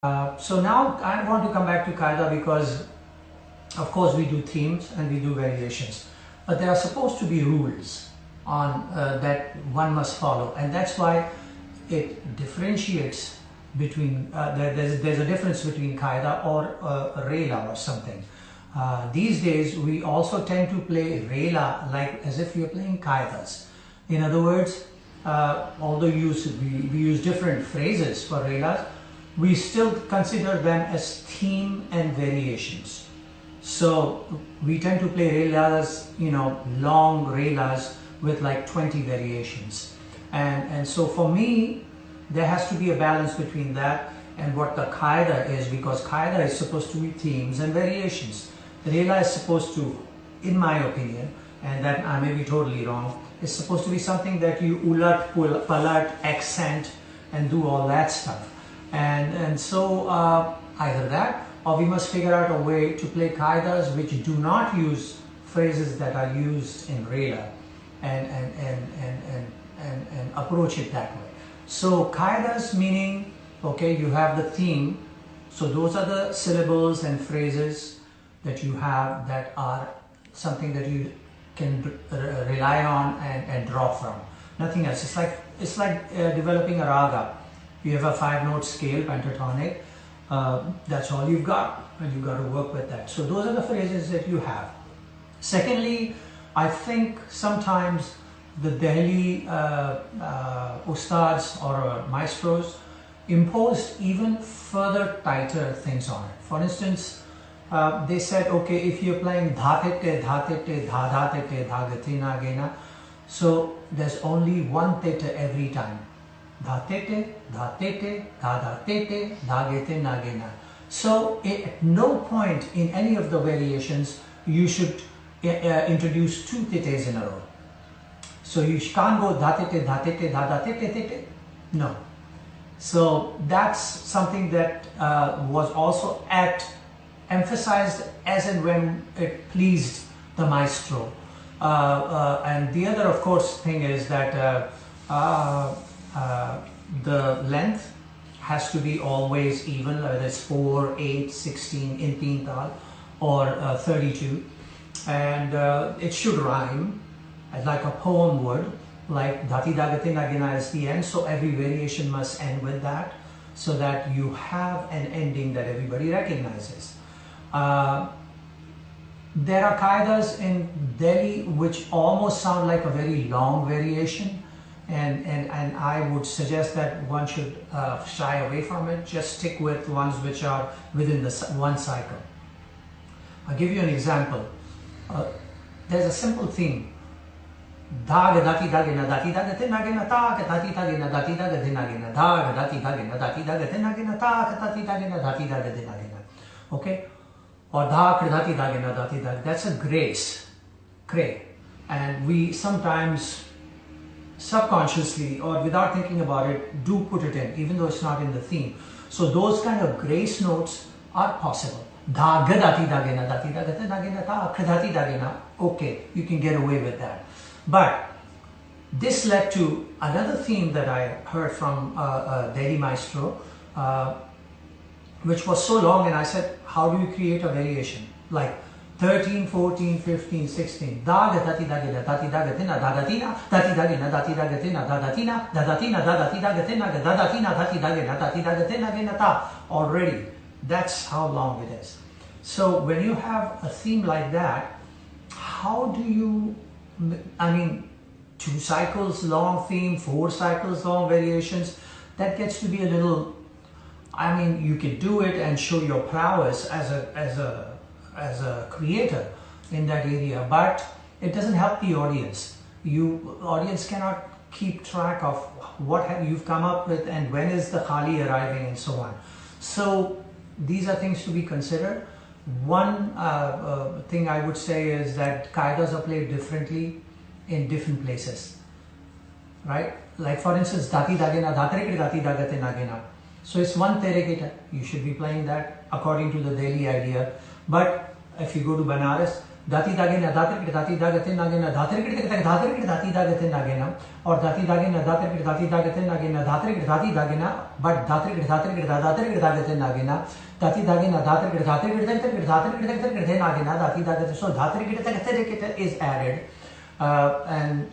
So now I want to come back to Qaida because of course we do themes and we do variations, but there are supposed to be rules on that one must follow, and that's why it differentiates between there's a difference between Qaida or Rela or something. These days we also tend to play Rela like as if you're playing Qaidas. In other words, although we use different phrases for Relas, we still consider them as theme and variations. So we tend to play Relas, long Relas with like 20 variations. And so for me, there has to be a balance between that and what the Qaida is, because Qaida is supposed to be themes and variations. Rela is supposed to, in my opinion, and that I may be totally wrong, is supposed to be something that you ulat, palat, accent and do all that stuff. And so either that, or we must figure out a way to play Qaidas which do not use phrases that are used in Rela and approach it that way. So Qaidas meaning, okay, you have the theme, so those are the syllables and phrases that you have that are something that you can rely on and draw from. Nothing else. It's like developing a raga. You have a 5-note scale, pentatonic. That's all you've got, and you've got to work with that. So those are the phrases that you have. Secondly, I think sometimes the Delhi USTADs or maestros imposed even further tighter things on it. For instance, they said, okay, if you're playing dha-te-te, dha-te-te, dha-dha-te-te, dha-ga-te-na-ge-na, so there's only one tete every time. Dha-te-te, dha-te-te, dha-dha-te-te, dha-ge-te-na-ge-na. So at no point in any of the variations you should introduce 2 tetes in a row. So you can't go dha-te-te, dha-te-te, dha-dha-te-te-te-te. No. So that's something that was also emphasized as and when it pleased the maestro. And the other, of course, thing is that the length has to be always even, whether it's 4, 8, 16 in teen tal or 32, and it should rhyme like a poem would, like dhati dagate nagina is the end, so every variation must end with that, so that you have an ending that everybody recognizes. There are Qaidas in Delhi which almost sound like a very long variation, and I would suggest that one should shy away from it. Just stick with ones which are within the one cycle. I'll give you an example. There's a simple theme. Dhag dhati dhagena dhati dhagate nagena tak dhati dhagena dhati dhagate nagena dhag dhati dhagena dhati dhagate nagena tak dhati dhagena dhati dhagate nagena. Okay? Or dhak dhati dhagena dhati dhag. That's a grace. Kre. And we sometimes subconsciously or without thinking about it do put it in, even though it's not in the theme. So those kind of grace notes are possible. Dhag dhati dhagena dhati dhagate nagena tak dhati dhagena. Okay, you can get away with that. But this led to another theme that I heard from Delhi maestro, which was so long, and I said, how do you create a variation? Like 13, 14, 15, 16. Dhag dhati dhagena dhati dhagatina dhadatina dhati dhagena dhati dhagatina dhadatina dhadatina dhadati dhagatina dhadatina dhati dhagena dhati dhagatina genata. Already, that's how long it is. So when you have a theme like that, how do you, I mean, 2 cycles long theme, 4 cycles long variations, that gets to be a little, I mean, you could do it and show your prowess as a creator in that area, but it doesn't help the audience. Audience cannot keep track of what you've come up with and when is the khali arriving and so on. So these are things to be considered. One thing I would say is that Qaidas are played differently in different places, right? Like for instance, dhati dhagena dhatrikri dhati dhagate nagena. So it's one terekita. You should be playing that according to the Delhi idea. But if you go to Banaras, Dati dage na datirkit dati dagatin nagena datirkit datirkit dati dagatin nagena or dati dage na datirkit dati dagatin nagena datirkit dati dagena but datirkit datirkit dagatin nagena dati dage na datirkit datirkit nagena dati dagatin. So datirkit is added and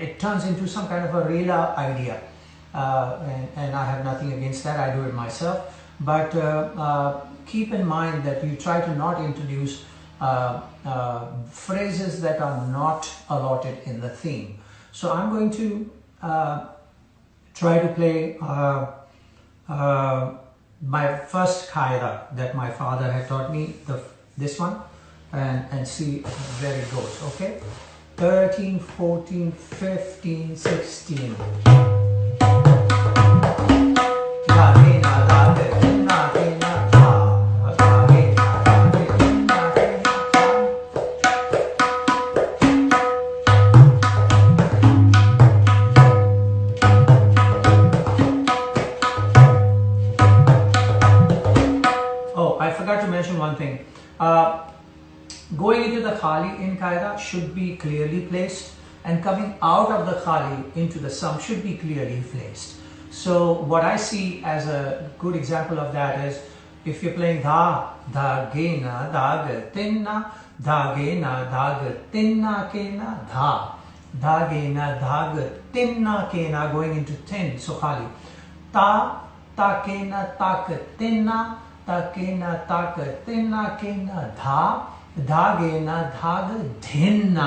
it turns into some kind of a rela idea, and I have nothing against that. I do it myself, but keep in mind that you try to not introduce phrases that are not allotted in the theme. So I'm going to try to play my first qaida that my father had taught me, this one, and see where it goes. Okay, 13, 14, 15, 16. One thing, going into the khali in qaida should be clearly placed, and coming out of the khali into the sum should be clearly placed. So what I see as a good example of that is if you're playing da, da, ge, na, dag, tinna, da, ge, na, dag, tinna, ke, na, da, da, ge, na, dag, tinna, ke, na, going into tin, so khali, ta, ta, ke, na, tak, tinna, takena tak tinna kena dha dhagena dhag dhinna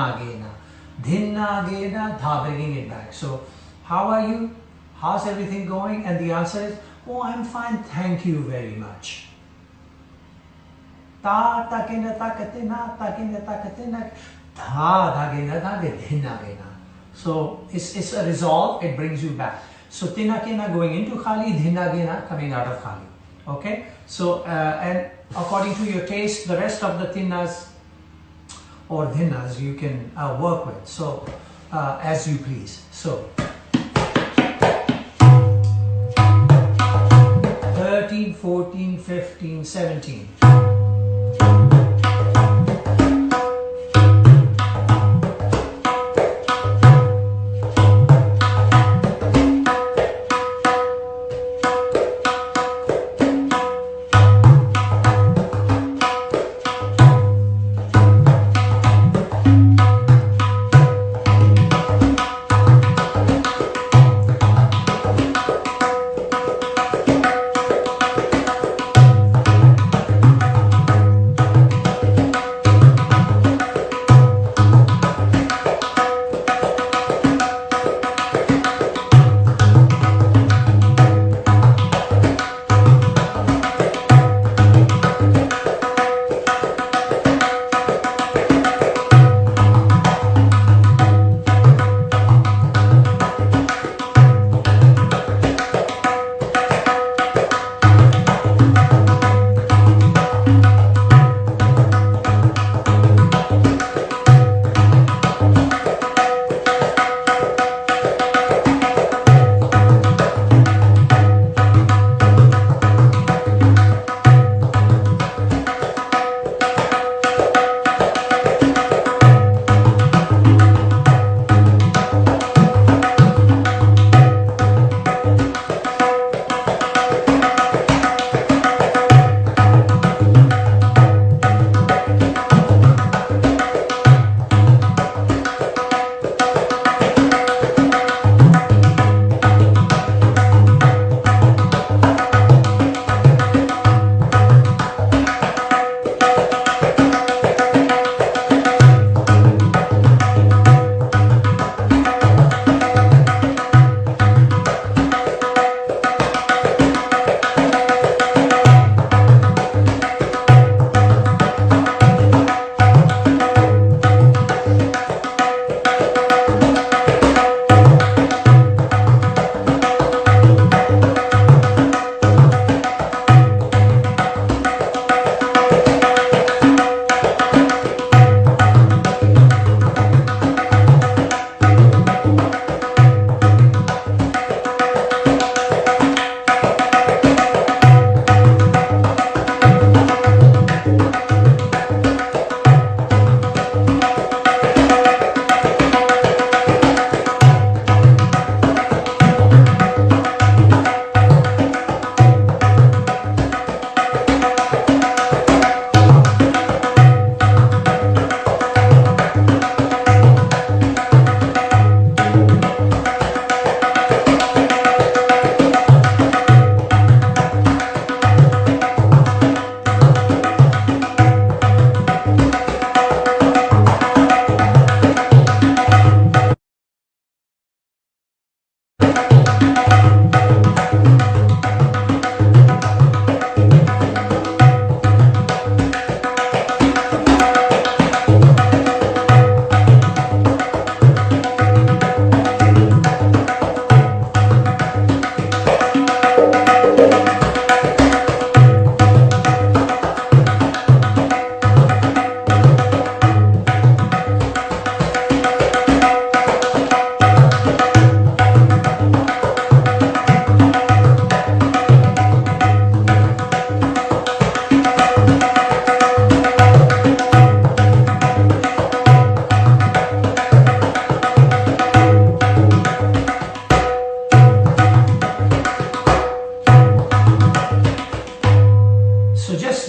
gena dha, bringing it back. So how are you? How's everything going? And the answer is, oh, I'm fine, thank you very much. Ta takena takatina takena takatina dha dhagena dhag dhinna gena. So it's a resolve, it brings you back. So tinna kena going into khali, dhinna gena coming out of khali. Okay, so and according to your taste, the rest of the tinnas or dhinnas you can work with. So as you please. So 13, 14, 15, 17.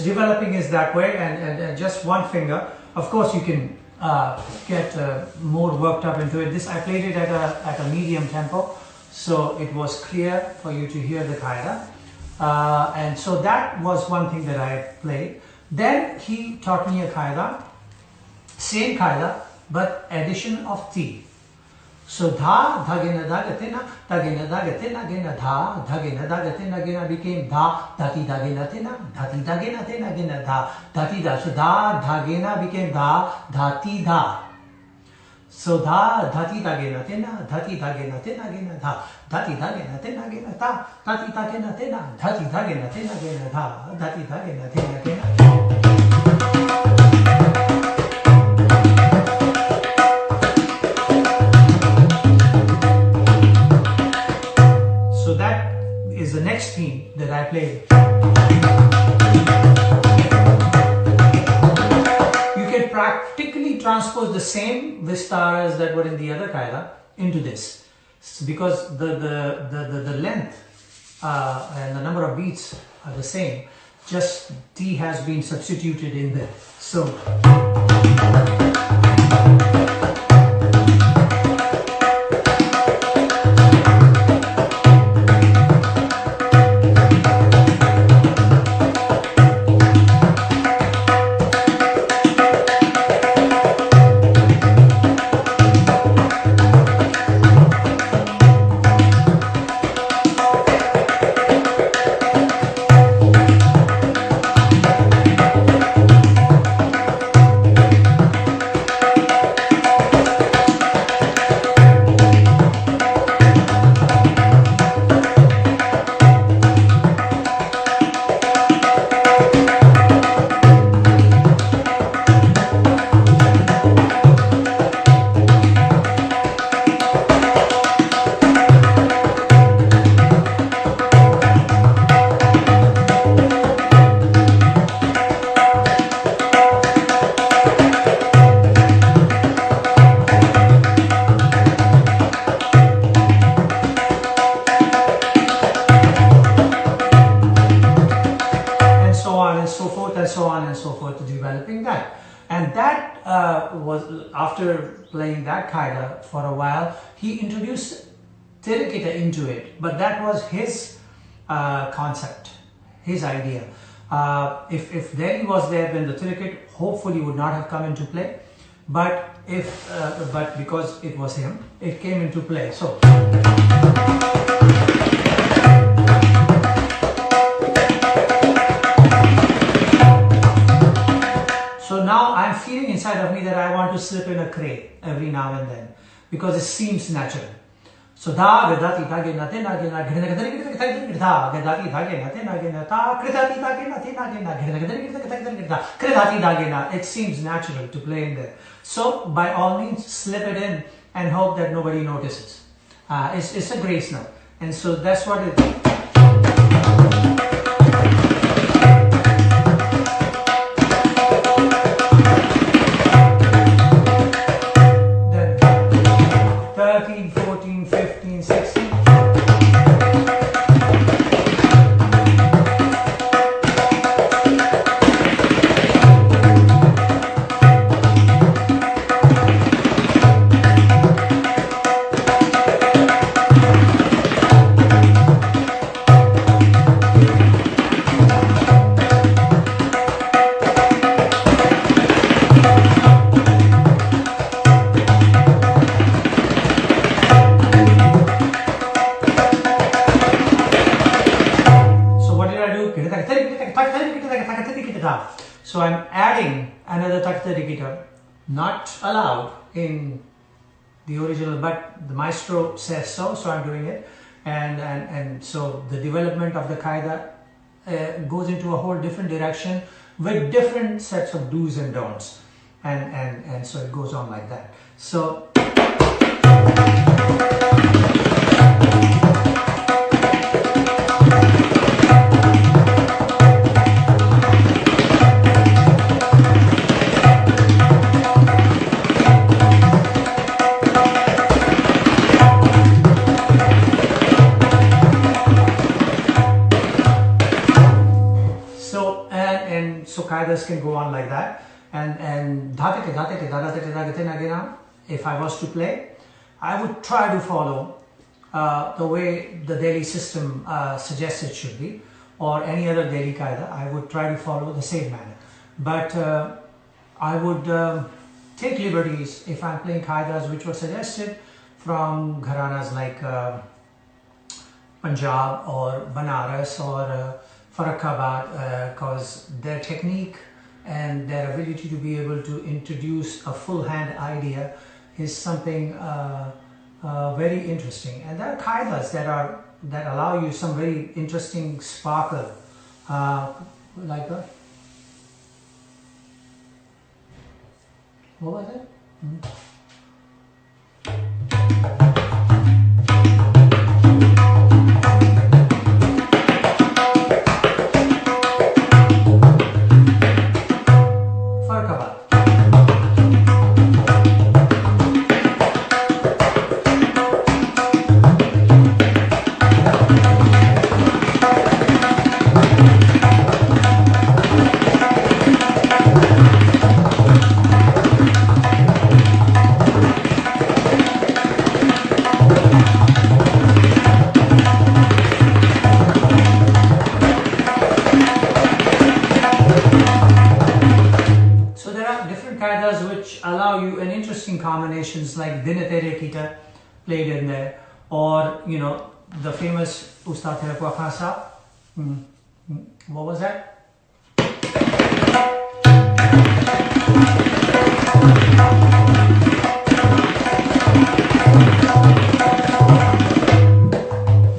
it's developing is that way, and just one finger. Of course, you can get more worked up into it. This I played it at a medium tempo, so it was clear for you to hear the qaida. And so that was one thing that I played. Then he taught me a qaida, same qaida, but addition of T. So dha, dhagena, dhagatina, dhagena, dhagatina, gena, dha, dhagena, dhagatina, gena became dha, dhati, dhagena, tina, dhati, dhagena, tina, gena, dha, dhati, dha. So dha, dhagena became dha, dhati, dha. So dha, dhati, dhagena, tina, dhati, dhagena, tina, gena, dha, dhati, dhagena, tina, gena, dha, dhati, dhagena, tina, dhati, dhagena, tina, gena, dha, dhati, dhagena, tina, gena. So that is the next theme that I played. You can practically transpose the same vistaras that were in the other qaida into this, because the length and the number of beats are the same, just T has been substituted in there. So developing that. And that was, after playing that qaida for a while, he introduced tirikita into it, but that was his concept, his idea. If Delhi was there, then the tirikit hopefully would not have come into play, but but because it was him, it came into play. So now I'm feeling inside of me that I want to slip in a kre every now and then, because it seems natural. So da gadati dage na te na ge na ghirna gadari gita gita da gadati dage na te na ge na ta kridati dage na te na ge na ghirna gadari gita gita gita da kridati dage na. It seems natural to play in there. So by all means, slip it in and hope that nobody notices. It's a grace note, and so that's what it is. So I'm adding another taktarikita, not allowed in the original, but the maestro says so, so I'm doing it. And so the development of the qaida goes into a whole different direction with different sets of do's and don'ts. And so it goes on like that. So and so kaidas can go on like that. And if I was to play, I would try to follow the way the Delhi system suggests it should be, or any other Delhi qaida. I would try to follow the same manner. But I would take liberties if I'm playing qaidas which were suggested from gharanas like Punjab or Banaras or Farrukhabad, because their technique and their ability to be able to introduce a full hand idea is something very interesting. And there are qaidas that allow you some very interesting sparkle, like that. What was it? Qaidas which allow you an interesting combinations like Din Tere Kita played in there, or you know the famous Ustad Therapwa Khan Sahab. What was that?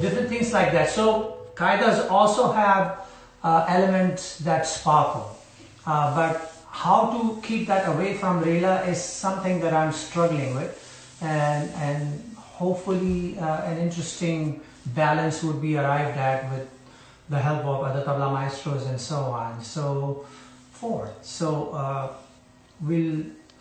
Different things like that. So Qaidas also have elements that sparkle, but how to keep that away from Rela is something that I'm struggling with, and hopefully an interesting balance would be arrived at with the help of other tabla maestros and so on, so forth. So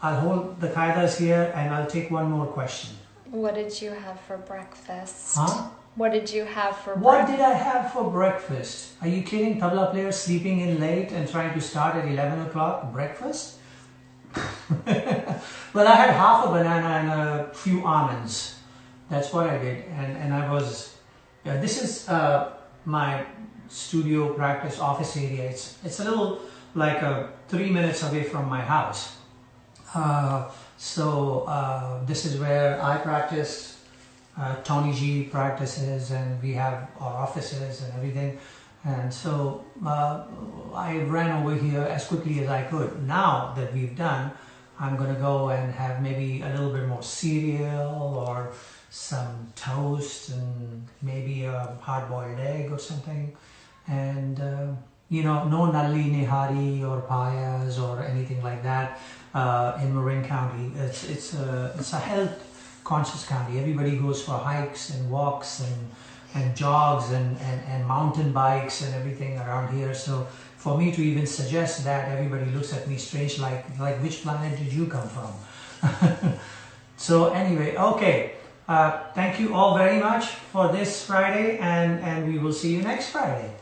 I'll hold the qaidas here and I'll take one more question. What did you have for breakfast? Huh? What did you have for breakfast? What did I have for breakfast? Are you kidding? Tabla players sleeping in late and trying to start at 11 o'clock breakfast? Well, I had half a banana and a few almonds. That's what I did. And I was, this is my studio practice office area. It's a little like 3 minutes away from my house. This is where I practice. Tony G practices, and we have our offices and everything, and so I ran over here as quickly as I could. Now that we've done, I'm gonna go and have maybe a little bit more cereal or some toast and maybe a hard-boiled egg or something, and you know, no nalli nihari or payas or anything like that in Marin County. It's a health conscious county. Everybody goes for hikes and walks and jogs and mountain bikes and everything around here. So for me to even suggest that, everybody looks at me strange, like which planet did you come from? So anyway, okay. Thank you all very much for this Friday, and we will see you next Friday.